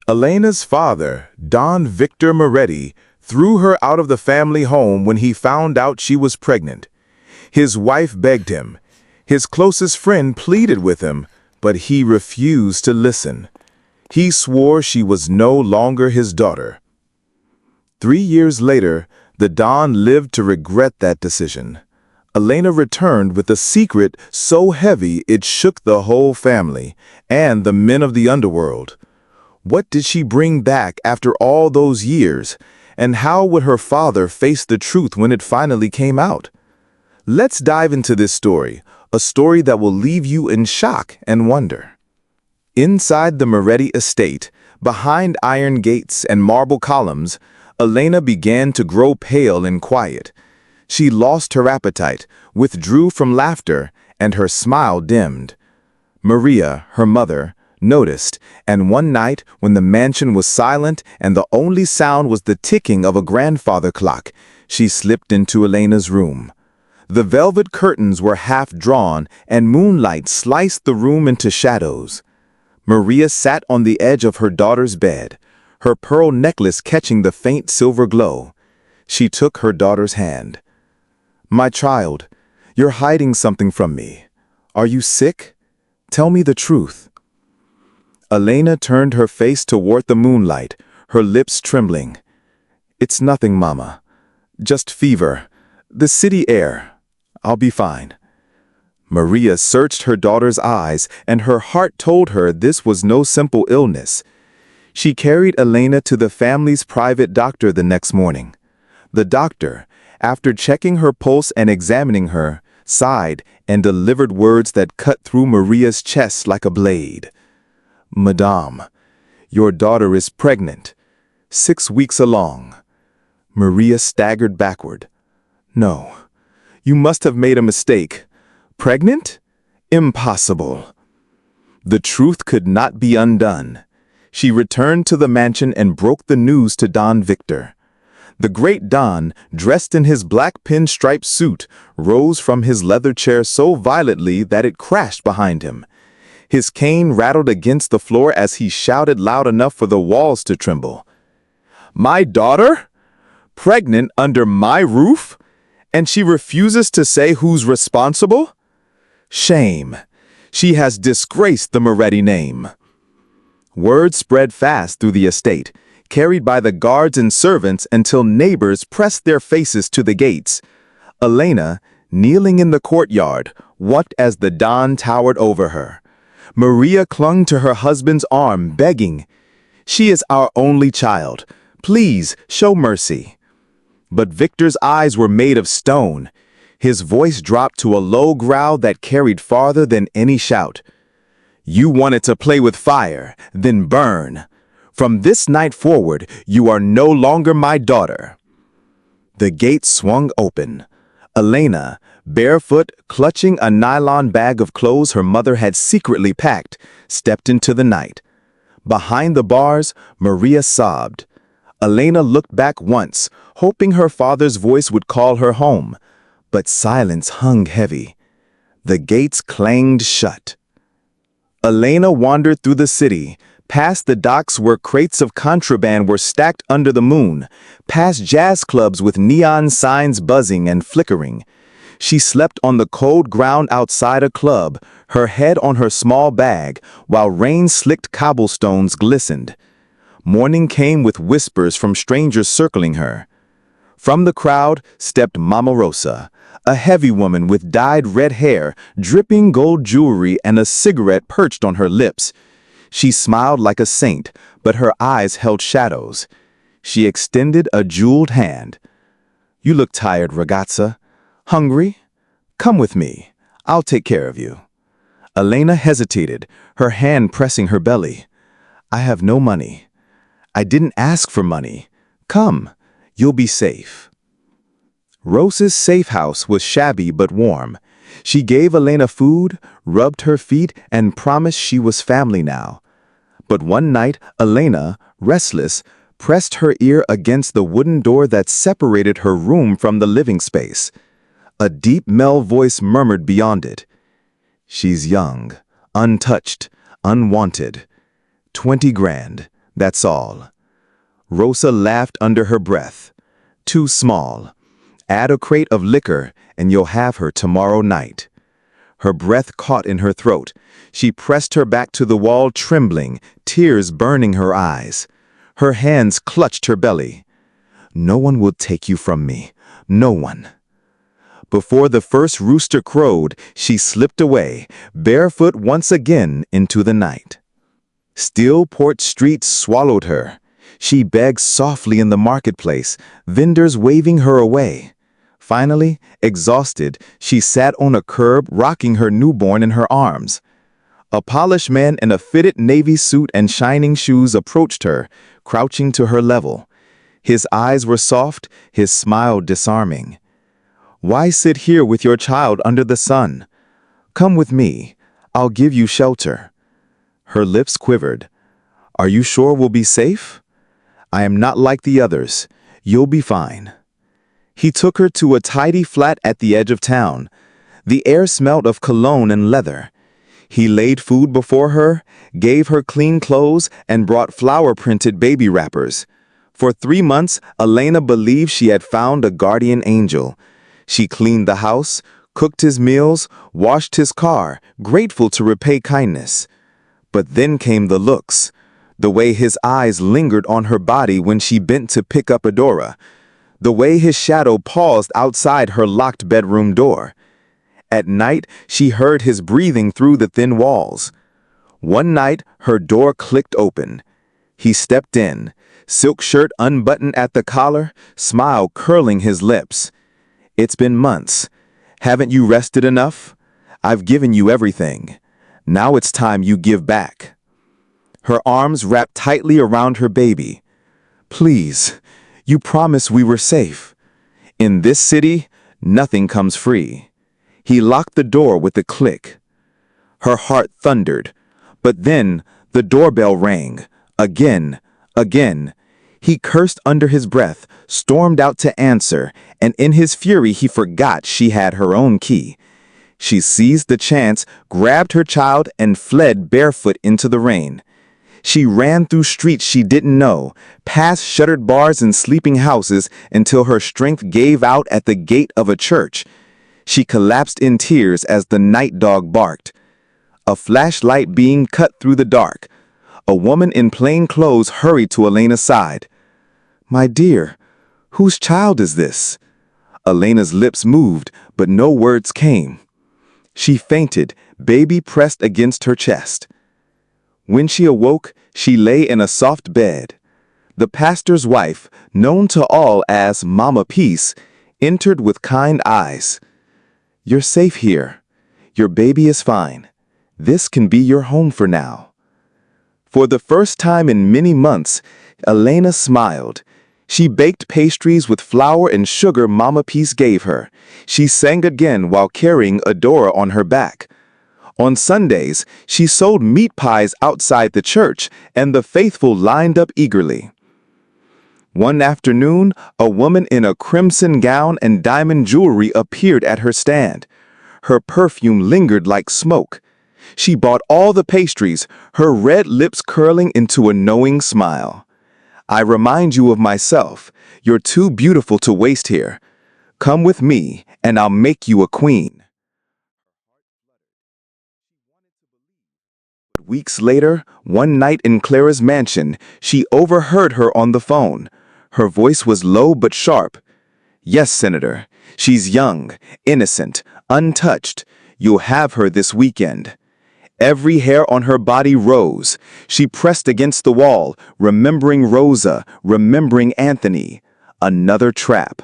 Elena's father, Don Victor Moretti, threw her out of the family home when he found out she was pregnant. His wife begged him. His closest friend pleaded with him, but he refused to listen. He swore she was no longer his daughter. 3 years later, the Don lived to regret that decision. Elena returned with a secret so heavy it shook the whole family and the men of the underworld. What did she bring back after all those years, and how would her father face the truth when it finally came out? Let's dive into this story, a story that will leave you in shock and wonder. Inside the Moretti estate, behind iron gates and marble columns, Elena began to grow pale and quiet. She lost her appetite, withdrew from laughter, and her smile dimmed. Maria, her mother, noticed, and one night when the mansion was silent and the only sound was the ticking of a grandfather clock, she slipped into Elena's room. The velvet curtains were half drawn and moonlight sliced the room into shadows. Maria sat on the edge of her daughter's bed, her pearl necklace catching the faint silver glow. She took her daughter's hand. "My child, you're hiding something from me. Are you sick? Tell me the truth." Elena turned her face toward the moonlight, her lips trembling. "It's nothing, Mama. Just fever. The city air. I'll be fine." Maria searched her daughter's eyes, and her heart told her this was no simple illness. She carried Elena to the family's private doctor the next morning. The doctor, after checking her pulse and examining her, sighed and delivered words that cut through Maria's chest like a blade. "Madame, your daughter is pregnant, 6 weeks along." Maria staggered backward. "No, you must have made a mistake. Pregnant? Impossible." The truth could not be undone. She returned to the mansion and broke the news to Don Victor. The great Don, dressed in his black pinstripe suit, rose from his leather chair so violently that it crashed behind him. His cane rattled against the floor as he shouted loud enough for the walls to tremble. "My daughter? Pregnant under my roof? And she refuses to say who's responsible? Shame. She has disgraced the Moretti name." Word spread fast through the estate, carried by the guards and servants until neighbors pressed their faces to the gates. Elena, kneeling in the courtyard, watched as the Don towered over her. Maria clung to her husband's arm, begging, "She is our only child. Please, show mercy." But Victor's eyes were made of stone. His voice dropped to a low growl that carried farther than any shout. "You wanted to play with fire, then burn. From this night forward, you are no longer my daughter." The gate swung open. Elena, barefoot, clutching a nylon bag of clothes her mother had secretly packed, stepped into the night. Behind the bars, Maria sobbed. Elena looked back once, hoping her father's voice would call her home, but silence hung heavy. The gates clanged shut. Elena wandered through the city, past the docks where crates of contraband were stacked under the moon, past jazz clubs with neon signs buzzing and flickering. She slept on the cold ground outside a club, her head on her small bag, while rain-slicked cobblestones glistened. Morning came with whispers from strangers circling her. From the crowd stepped Mama Rosa, a heavy woman with dyed red hair, dripping gold jewelry, and a cigarette perched on her lips. She smiled like a saint, but her eyes held shadows. She extended a jeweled hand. "You look tired, ragazza. Hungry? Come with me. I'll take care of you." Elena hesitated, her hand pressing her belly. "I have no money. I didn't ask for money. Come, you'll be safe." Rosa's safe house was shabby but warm. She gave Elena food, rubbed her feet, and promised she was family now. But one night, Elena, restless, pressed her ear against the wooden door that separated her room from the living space. A deep male voice murmured beyond it. "She's young, untouched, unwanted. 20 grand. That's all." Rosa laughed under her breath. "Too small. Add a crate of liquor and you'll have her tomorrow night." Her breath caught in her throat. She pressed her back to the wall, trembling, tears burning her eyes. Her hands clutched her belly. "No one will take you from me. No one." Before the first rooster crowed, she slipped away, barefoot once again into the night. Steelport streets swallowed her. She begged softly in the marketplace, vendors waving her away. Finally, exhausted, she sat on a curb, rocking her newborn in her arms. A polished man in a fitted navy suit and shining shoes approached her, crouching to her level. His eyes were soft, his smile disarming. "Why sit here with your child under the sun? Come with me. I'll give you shelter." Her lips quivered. "Are you sure we'll be safe?" "I am not like the others. You'll be fine." He took her to a tidy flat at the edge of town. The air smelled of cologne and leather. He laid food before her, gave her clean clothes, and brought flower-printed baby wrappers. For 3 months, Elena believed she had found a guardian angel. She cleaned the house, cooked his meals, washed his car, grateful to repay kindness. But then came the looks, the way his eyes lingered on her body when she bent to pick up Adora, the way his shadow paused outside her locked bedroom door. At night, she heard his breathing through the thin walls. One night, her door clicked open. He stepped in, silk shirt unbuttoned at the collar, smile curling his lips. "It's been months. Haven't you rested enough? I've given you everything. Now it's time you give back." Her arms wrapped tightly around her baby. "Please, you promised we were safe. In this city, nothing comes free." He locked the door with a click. Her heart thundered. But then the doorbell rang. Again. He cursed under his breath, stormed out to answer, and in his fury he forgot she had her own key. She seized the chance, grabbed her child, and fled barefoot into the rain. She ran through streets she didn't know, past shuttered bars and sleeping houses until her strength gave out at the gate of a church. She collapsed in tears as the night dog barked. A flashlight beam cut through the dark. A woman in plain clothes hurried to Elena's side. "My dear, whose child is this?" Elena's lips moved, but no words came. She fainted, baby pressed against her chest. When she awoke, she lay in a soft bed. The pastor's wife, known to all as Mama Peace, entered with kind eyes. "You're safe here. Your baby is fine. This can be your home for now." For the first time in many months, Elena smiled. She baked pastries with flour and sugar Mama Peace gave her. She sang again while carrying Adora on her back. On Sundays, she sold meat pies outside the church, and the faithful lined up eagerly. One afternoon, a woman in a crimson gown and diamond jewelry appeared at her stand. Her perfume lingered like smoke. She bought all the pastries, her red lips curling into a knowing smile. "I remind you of myself. You're too beautiful to waste here. Come with me, and I'll make you a queen." Weeks later, one night in Clara's mansion, she overheard her on the phone. Her voice was low but sharp. "Yes, Senator. She's young, innocent, untouched. You'll have her this weekend." Every hair on her body rose. She pressed against the wall, remembering Rosa, remembering Anthony. Another trap.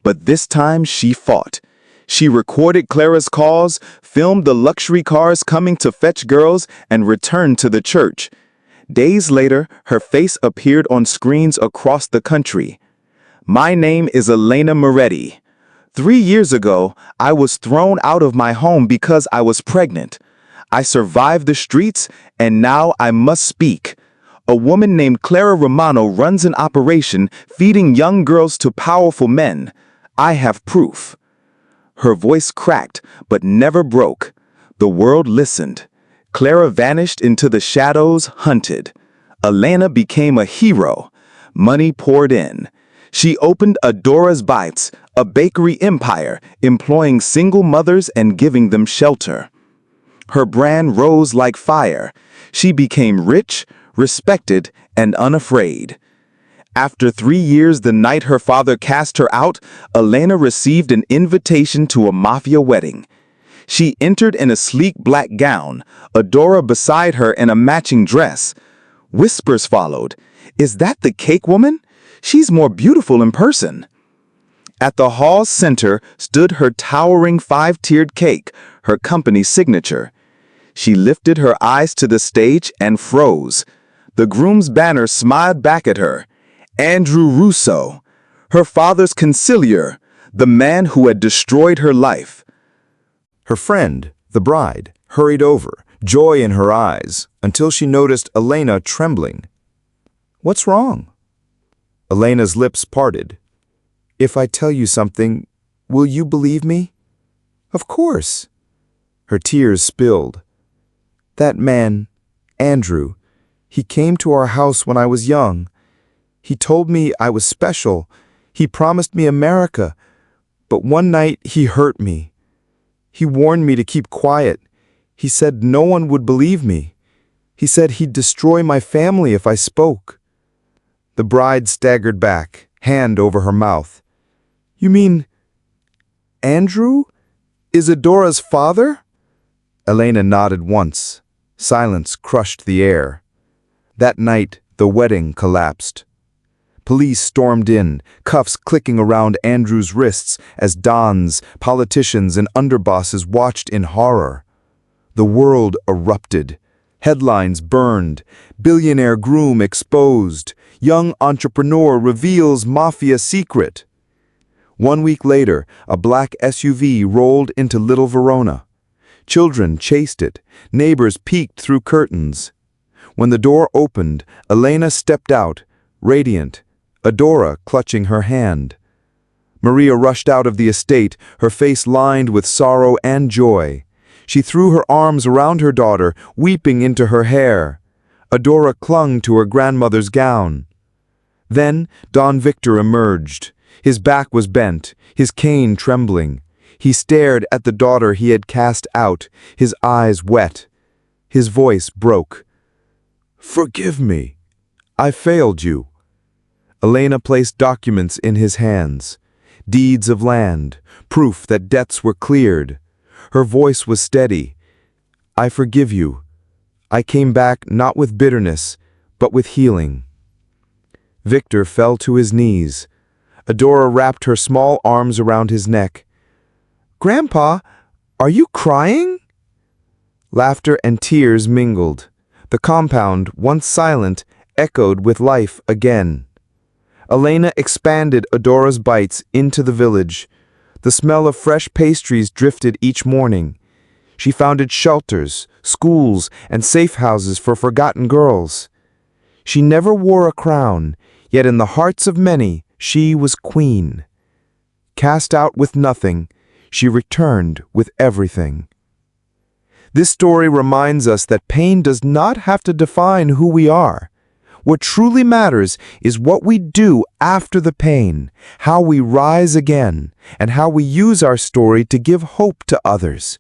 But this time she fought. She recorded Clara's calls, filmed the luxury cars coming to fetch girls, and returned to the church. Days later, her face appeared on screens across the country. "My name is Elena Moretti. 3 years ago, I was thrown out of my home because I was pregnant. I survived the streets, and now I must speak. A woman named Clara Romano runs an operation feeding young girls to powerful men. I have proof." Her voice cracked, but never broke. The world listened. Clara vanished into the shadows, hunted. Elena became a hero. Money poured in. She opened Adora's Bites, a bakery empire, employing single mothers and giving them shelter. Her brand rose like fire. She became rich, respected, and unafraid. After 3 years the night her father cast her out, Elena received an invitation to a Mafia wedding. She entered in a sleek black gown, Adora beside her in a matching dress. Whispers followed. "Is that the cake woman? She's more beautiful in person." At the hall's center stood her towering 5-tiered cake, her company's signature. She lifted her eyes to the stage and froze. The groom's banner smiled back at her. Andrew Russo, her father's conciliar, the man who had destroyed her life. Her friend, the bride, hurried over, joy in her eyes, until she noticed Elena trembling. "What's wrong?" Elena's lips parted. "If I tell you something, will you believe me?" "Of course." Her tears spilled. "That man, Andrew, he came to our house when I was young. He told me I was special. He promised me America. But one night he hurt me. He warned me to keep quiet. He said no one would believe me. He said he'd destroy my family if I spoke." The bride staggered back, hand over her mouth. "You mean Andrew is Adora's father?" Elena nodded once. Silence crushed the air. That night, the wedding collapsed. Police stormed in, cuffs clicking around Andrew's wrists as dons, politicians, and underbosses watched in horror. The world erupted. Headlines burned. Billionaire groom exposed. Young entrepreneur reveals Mafia secret. 1 week later, a black SUV rolled into Little Verona. Children chased it. Neighbors peeked through curtains. When the door opened, Elena stepped out, radiant, Adora clutching her hand. Maria rushed out of the estate, her face lined with sorrow and joy. She threw her arms around her daughter, weeping into her hair. Adora clung to her grandmother's gown. Then Don Victor emerged. His back was bent, his cane trembling. He stared at the daughter he had cast out, his eyes wet. His voice broke. "Forgive me. I failed you." Elena placed documents in his hands. Deeds of land, proof that debts were cleared. Her voice was steady. "I forgive you. I came back not with bitterness, but with healing." Victor fell to his knees. Adora wrapped her small arms around his neck. "Grandpa, are you crying?" Laughter and tears mingled. The compound, once silent, echoed with life again. Elena expanded Adora's Bites into the village. The smell of fresh pastries drifted each morning. She founded shelters, schools, and safe houses for forgotten girls. She never wore a crown, yet in the hearts of many, she was queen. Cast out with nothing, she returned with everything. This story reminds us that pain does not have to define who we are. What truly matters is what we do after the pain, how we rise again, and how we use our story to give hope to others.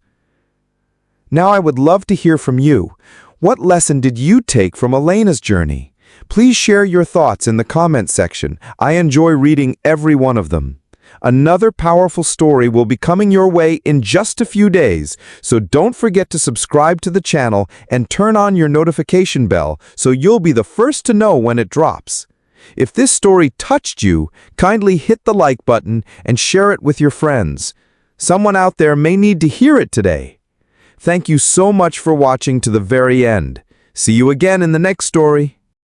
Now I would love to hear from you. What lesson did you take from Elena's journey? Please share your thoughts in the comment section. I enjoy reading every one of them. Another powerful story will be coming your way in just a few days, so don't forget to subscribe to the channel and turn on your notification bell so you'll be the first to know when it drops. If this story touched you, kindly hit the like button and share it with your friends. Someone out there may need to hear it today. Thank you so much for watching to the very end. See you again in the next story.